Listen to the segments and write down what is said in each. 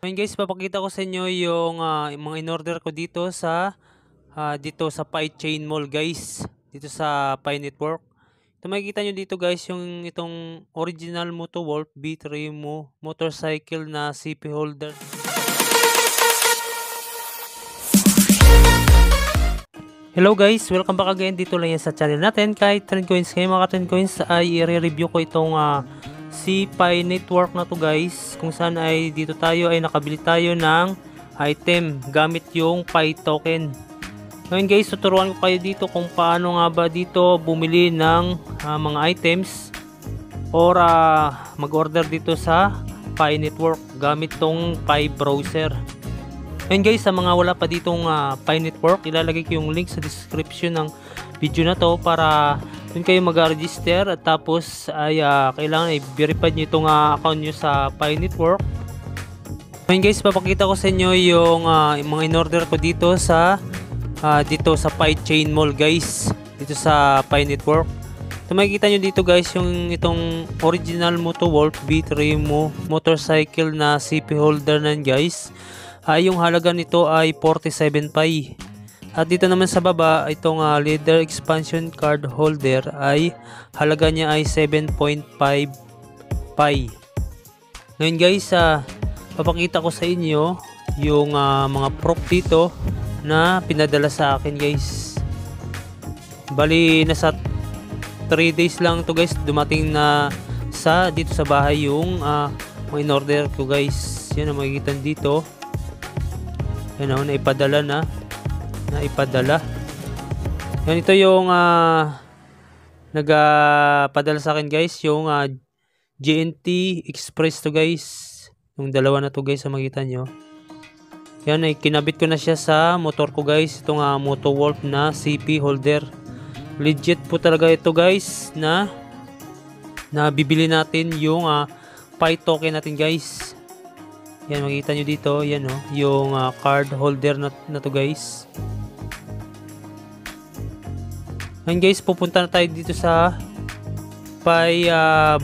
Ngayon guys, papakita ko sa inyo yung mga in-order ko dito sa Pi Chain Mall guys. Dito sa Pi Network. Ito makikita nyo dito guys yung itong original Motowolf B3 motorcycle na CP holder. Hello guys, welcome back again dito lang yan sa channel natin. Kay Trend Coins, kayo mga Trend Coins ay i-review ko itong si Pi Network na to guys, kung saan ay dito tayo ay nakabili tayo ng item gamit yung Pi token. Ngayon guys, tuturuan ko kayo dito kung paano nga ba dito bumili ng mga items or mag-order dito sa Pi Network gamit tong Pi browser. Ngayon guys, sa mga wala pa ditong Pi Network, ilalagay ko yung link sa description ng video na to para dun kayo mag-register at tapos ay kailangan i-verify nyo itong account nyo sa Pi Network. Ngayon guys, papakita ko sa inyo yung mga in-order ko dito sa Pi Chain Mall guys, dito sa Pi Network. Ito makikita nyo dito guys yung itong original Motowolf B3 motorcycle na CP holder nan guys. Yung halaga nito ay 47 Pi. At dito naman sa baba, itong leather expansion card holder ay halaga niya ay 7.5 Pi. Ngayon guys, papakita ko sa inyo yung mga proof dito na pinadala sa akin guys. Bali nasa 3 days lang to guys, dumating na dito sa bahay yung mga in-order ko guys. Yan ang makikita dito. Yan o, naipadala. Yan, ito yung nagpadala sa akin guys, yung GNT Express to guys. Yung dalawa na to guys, makita nyo. Yan, ay kinabit ko na siya sa motor ko guys. Itong Motowolf na CP holder. Legit po talaga ito guys, na bibili natin yung Pi token natin guys. Yan, makikita nyo dito, yan o, yung card holder na to guys. Ngayon guys, pupunta na tayo dito sa Pi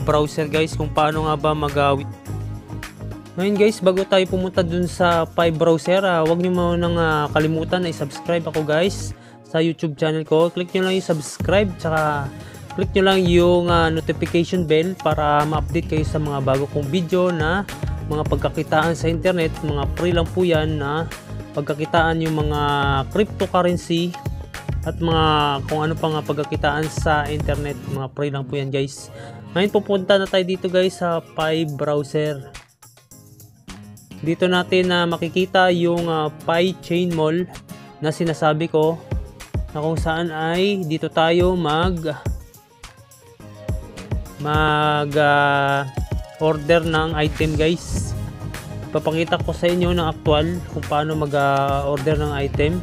browser guys, kung paano nga ba Ngayon guys, bago tayo pumunta dun sa Pi browser, huwag nyo munang kalimutan na i-subscribe ako guys sa YouTube channel ko. Click nyo lang yung subscribe, tsaka click nyo lang yung notification bell para ma-update kayo sa mga bago kong video na mga pagkakitaan sa internet. Mga free lang po yan na pagkakitaan, yung mga cryptocurrency at mga kung ano pa nga pagkakitaan sa internet. Mga free lang po yan guys. Ngayon pupunta na tayo dito guys sa Pi browser. Dito natin makikita yung Pi Chain Mall na sinasabi ko, na kung saan ay dito tayo order ng item guys. Papakita ko sa inyo ng actual kung paano mag-order ng item.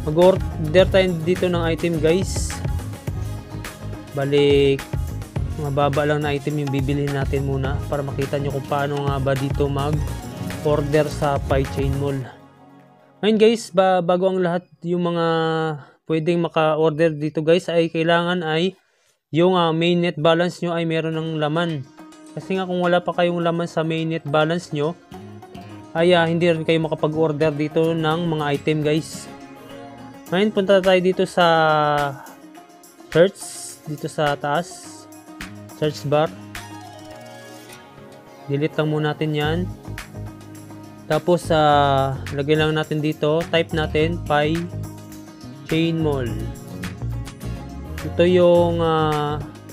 Mag-order tayo dito ng item guys. Balik, mababa lang na item yung bibilihin natin muna para makita nyo kung paano nga ba dito mag-order sa Pi Chain Mall. Ngayon guys, bago ang lahat, yung mga pwedeng maka-order dito guys ay kailangan ay yung main net balance nyo ay meron ng laman. Kasi nga kung wala pa kayong laman sa main net balance nyo, ay hindi rin kayo makapag-order dito ng mga item guys. Ngayon punta tayo dito sa search, dito sa taas, search bar. Delete lang muna natin yan. Tapos lagay lang natin dito, type natin Pi Chain Mall. Ito yung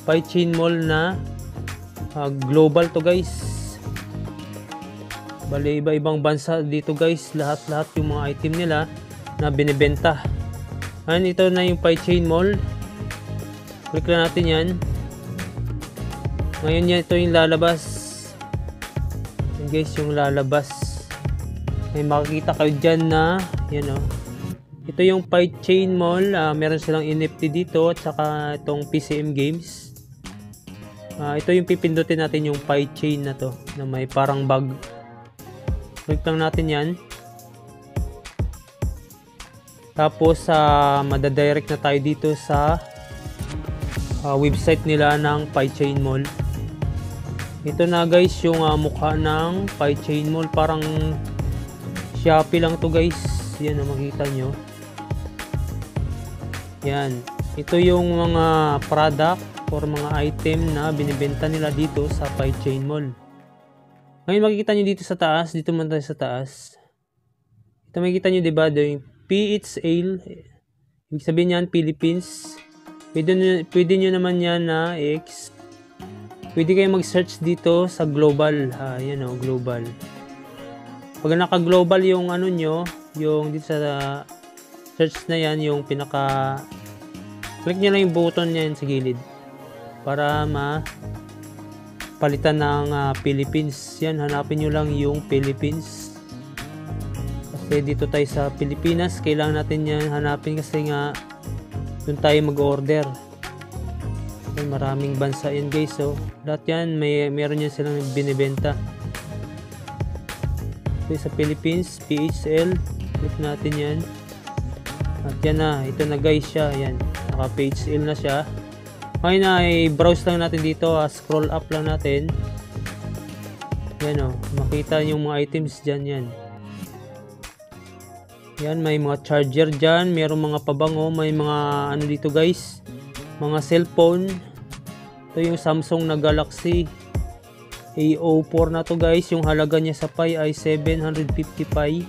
Pi Chain Mall na global to guys. Bali iba-ibang bansa dito guys, lahat yung mga item nila na binibenta. Ayan, ito na yung Pi Chain Mall. Click lang natin yan. Ngayon yan, ito yung lalabas. Yan guys, yung lalabas. May makikita kayo dyan na yan o. Ito yung Pi Chain Mall. Meron silang NFT dito at saka itong PCM games. Ito yung pipindutin natin, yung Pi Chain na to na may parang bag. Click lang natin yan. Tapos madadirect na tayo dito sa website nila ng Pi Chain Mall. Ito na guys yung mukha ng Pi Chain Mall. Parang Shopee lang to guys. Yan o, makita nyo. Yan. Ito yung mga product or mga item na binibenta nila dito sa Pi Chain Mall. Ngayon makikita nyo dito sa taas. Dito man tayo sa taas. Ito makikita nyo diba? Yung PHL. Ibig sabihin yan Philippines. Pwede nyo naman yan na X. Pwede kayo mag-search dito sa global. Yan o, global. Pag naka-global yung ano nyo, yung dito sa search na yan, yung pinaka click nyo lang yung button yan sa gilid para palitan ng Philippines. Yan, hanapin nyo lang yung Philippines. Kasi dito tayo sa Pilipinas, kailangan natin yan hanapin kasi nga doon tayo mag-order. Maraming bansa yan guys, so lahat yan meron yan silang binibenta. So, sa Philippines, PHL, click natin yan at yan na, ito na guys siya, yan, naka PHL na siya. Ngayon ay browse lang natin dito, scroll up lang natin, yan o, makita yung mga items dyan, yan, may mga charger dyan, mayroong mga pabango, may mga ano dito guys, mga cellphone. Ito yung Samsung na Galaxy A04 na to guys. Yung halaga niya sa Pi ay 750 Pi.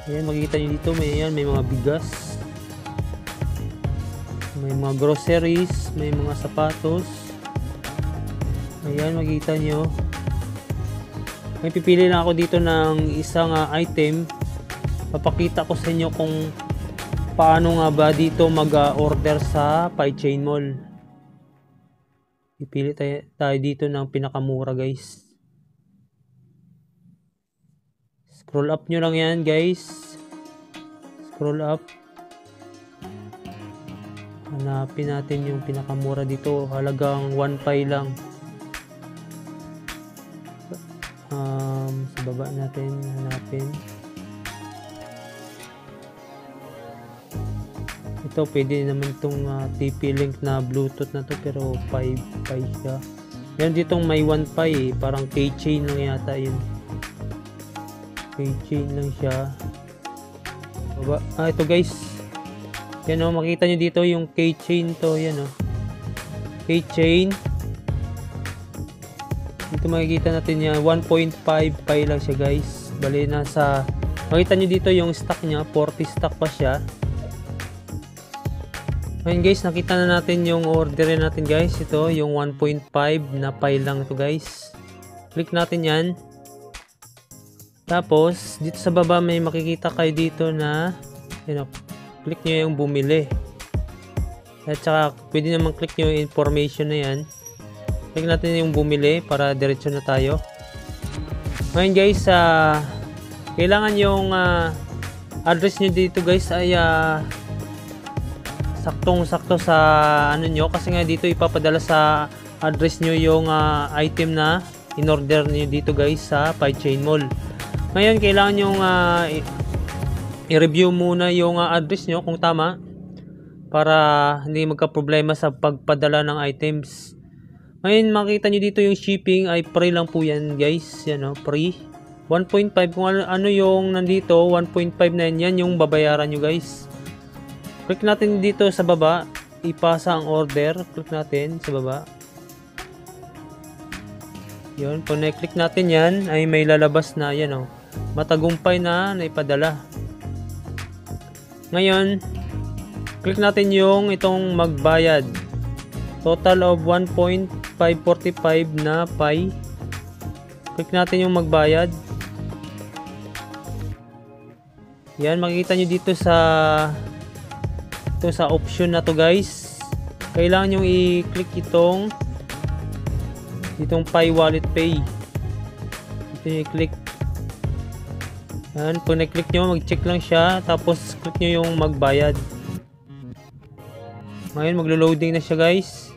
Ayan, makikita nyo dito. May mga bigas. May mga groceries. May mga sapatos. Ayan, makikita nyo. May pipili lang ako dito ng isang item. Papakita ko sa inyo kung paano nga ba dito mag-order sa Pi Chain Mall. Pipili tayo dito ng pinakamura guys. Scroll up nyo lang yan guys. Scroll up. Hanapin natin yung pinakamura dito. Halagang 1 Pi lang. Sa baba natin hanapin. Ito pwede naman itong TP-Link na Bluetooth na to, pero 5 Pi siya. Yan ditong may 1 Pi parang keychain lang yata yun. Keychain lang siya. Ito guys. Yan o, makita nyo dito yung keychain to. Yan o, keychain. Dito makikita natin yan, 1.5 Pi lang siya guys. Bali nasa, makita nyo dito yung stock nya, 40 stock pa siya. Ngayon guys, nakita na natin yung orderin natin guys. Ito, yung 1.5 na Pi lang ito guys. Click natin yan. Tapos, dito sa baba may makikita kayo dito na, click nyo yung bumili. At saka, pwede naman click nyo yung information na yan. Click natin yung bumili para diretso na tayo. Ngayon guys, kailangan yung address nyo dito guys ay saktong-sakto sa ano nyo, kasi nga dito ipapadala sa address nyo yung item na in-order nyo dito guys sa Pi Chain Mall. Ngayon kailangan yung i-review muna yung address nyo kung tama para hindi magka-problema sa pagpadala ng items. Ngayon makita nyo dito yung shipping ay free lang po yan guys, yan o, free 1.5. kung ano yung nandito 1.5 na yan yung babayaran nyo guys. Click natin dito sa baba, ipasa ang order. Click natin sa baba. Yun, kung na-click natin yan, ay may lalabas na yan o. Matagumpay na naipadala. Ngayon, click natin yung itong magbayad. Total of 1.545 na Pi. Click natin yung magbayad. Yan, makikita nyo dito sa option na to guys. Kailangan nyo i-click itong Pi Wallet Pay. Ito nyo i-click. Yan, kung na-click nyo, mag-check lang siya. Tapos click nyo yung magbayad. Ngayon, maglo-loading na siya guys.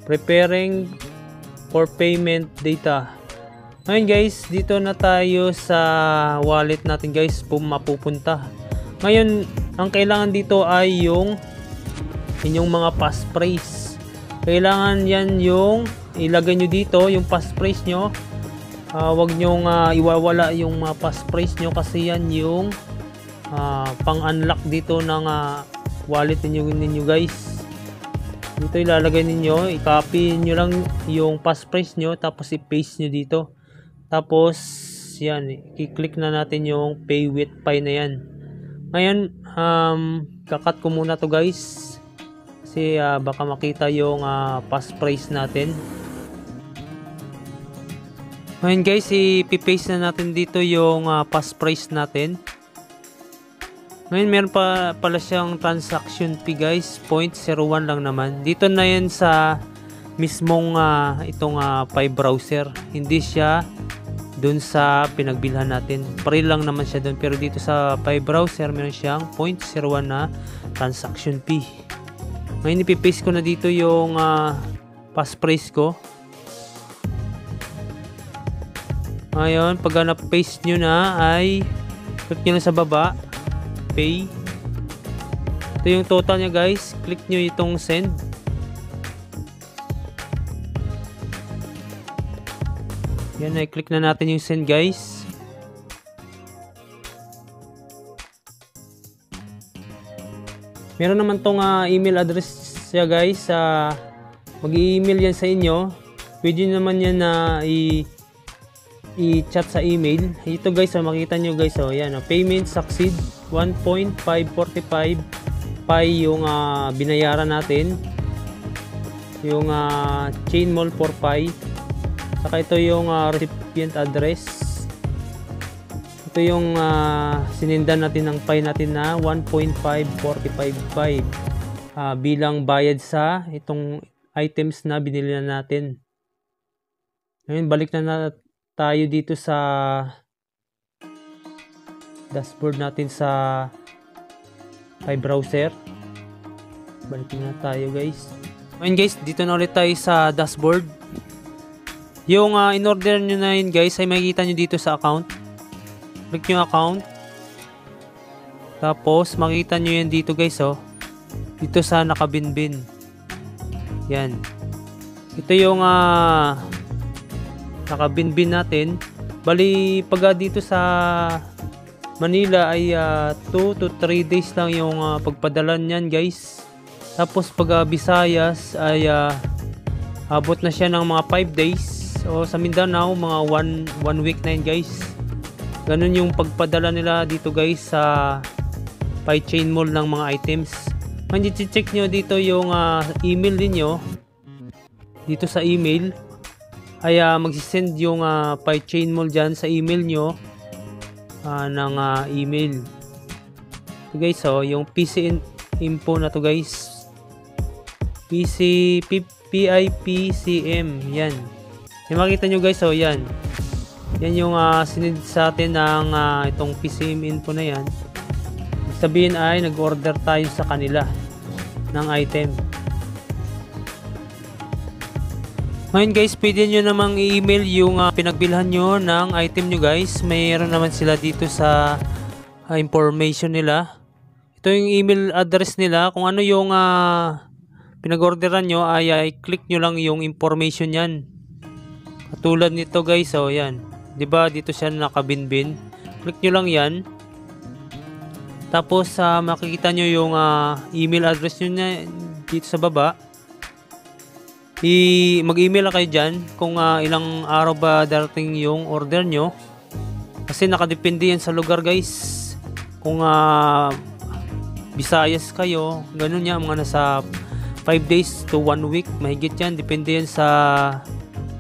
Preparing for payment data. Ngayon guys, dito na tayo sa wallet natin guys, mapupunta. Ngayon, ang kailangan dito ay yung inyong mga passphrase. kailangan yan yung ilagay nyo dito, yung passphrase nyo. Wag nyo iwawala yung passphrase nyo kasi yan yung pang-unlock dito ng wallet ninyo guys. Dito ilalagay ninyo, i-copy nyo lang yung passphrase nyo, tapos i-paste nyo dito. Tapos yan, i-click na natin yung pay with Pi na yan. Ngayon, kakat ko muna to guys, kasi baka makita yung passphrase natin. Ngayon guys, i-paste na natin dito yung passphrase natin. Ngayon meron pala siyang transaction fee guys, 0.01 lang naman. Dito na yan sa mismong itong Pi browser. Hindi siya dun sa pinagbilhan natin. Pare lang naman siya dun. Pero dito sa Pi browser meron siyang 0.01 na transaction fee. Ngayon ipipaste ko na dito yung passphrase ko. Ngayon pag na-paste nyo na ay click nyo na sa baba, pay. Ito yung total nya guys. Click nyo itong send. Yan, ay click na natin yung send guys. Meron naman tong email address siya guys. Mag-i-email yan sa inyo. Pwede naman yan na i-chat sa email. Ito guys, makita nyo guys, yan, payment succeed 1.545 Pi yung binayaran natin, yung chain mall for Pi. Saka ito yung recipient address. Ito yung sinindan natin ng Pi natin na 1.545 Pi bilang bayad sa itong items na binili na natin. Ngayon balik na tayo dito sa dashboard natin sa Pi browser. Balik na tayo guys. Ngayon guys, dito na ulit tayo sa dashboard. Yung in-order nyo na yun guys ay makikita nyo dito sa account. Click nyo account. Tapos makikita nyo yan dito guys, dito sa nakabinbin. Yan. Ito yung nakabinbin natin. Bali pag dito sa Manila ay 2 to 3 days lang yung pagpadala niyan guys. Tapos pag Visayas ay abot na siya ng mga 5 days. O sa Mindanao mga 1 week na yun guys. Ganun yung pagpadala nila dito guys sa Pi Chain Mall ng mga items. Kung i-check nyo dito yung email niyo, dito sa email ay magsisend yung Pi Chain Mall dyan sa email nyo ng email. So guys, yung PC info na to guys, PIPCM, yan. Yung makita nyo guys, yan. Yan yung sinid sa atin ng itong PCM info na yan. Sabihin ay nag-order tayo sa kanila ng item. Ngayon guys, pwede nyo namang i-email yung pinagbilhan nyo ng item nyo guys. Mayroon naman sila dito sa information nila. Ito yung email address nila. Kung ano yung pinag-orderan nyo ay click nyo lang yung information yan. Katulad nito guys, yan. Diba dito siya nakabinbin. Click nyo lang yan. Tapos makikita nyo yung email address nyo na dito sa baba. Mag-email kayo dyan kung ilang araw ba darating yung order nyo. Kasi nakadepende yan sa lugar guys. Kung Visayas kayo, ganun yan, mga nasa 5 days to 1 week. Mahigit yan, depende yan sa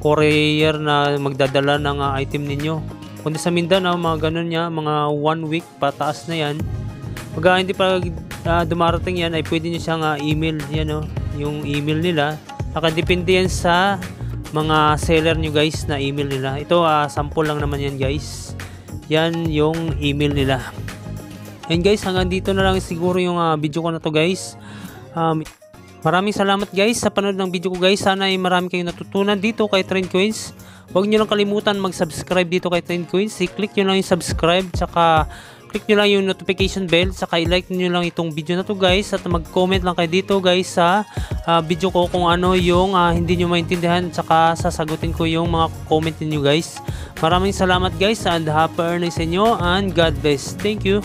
courier na magdadala ng item ninyo. Kundi sa Mindanao, mga ganun yan, mga 1 week pataas na yan. Pag hindi pa dumarating yan, ay pwede nyo siyang email yan, yung email nila. Nakadepende yan sa mga seller nyo guys na email nila. Ito sample lang naman yan guys. Yan yung email nila. And guys, hanggang dito na lang siguro yung video ko na to guys. Maraming salamat guys sa panood ng video ko guys. Sana ay marami kayong natutunan dito kay Trend Coins. Huwag nyo lang kalimutan mag-subscribe dito kay Trend Coins. I-click nyo lang yung subscribe. Tsaka click nyo lang yung notification bell, saka i-like nyo lang itong video na to guys, at mag-comment lang kayo dito guys sa video ko kung ano yung hindi nyo maintindihan, saka sasagutin ko yung mga comment niyo guys. Maraming salamat guys, and happy earnings sa inyo, and God bless. Thank you.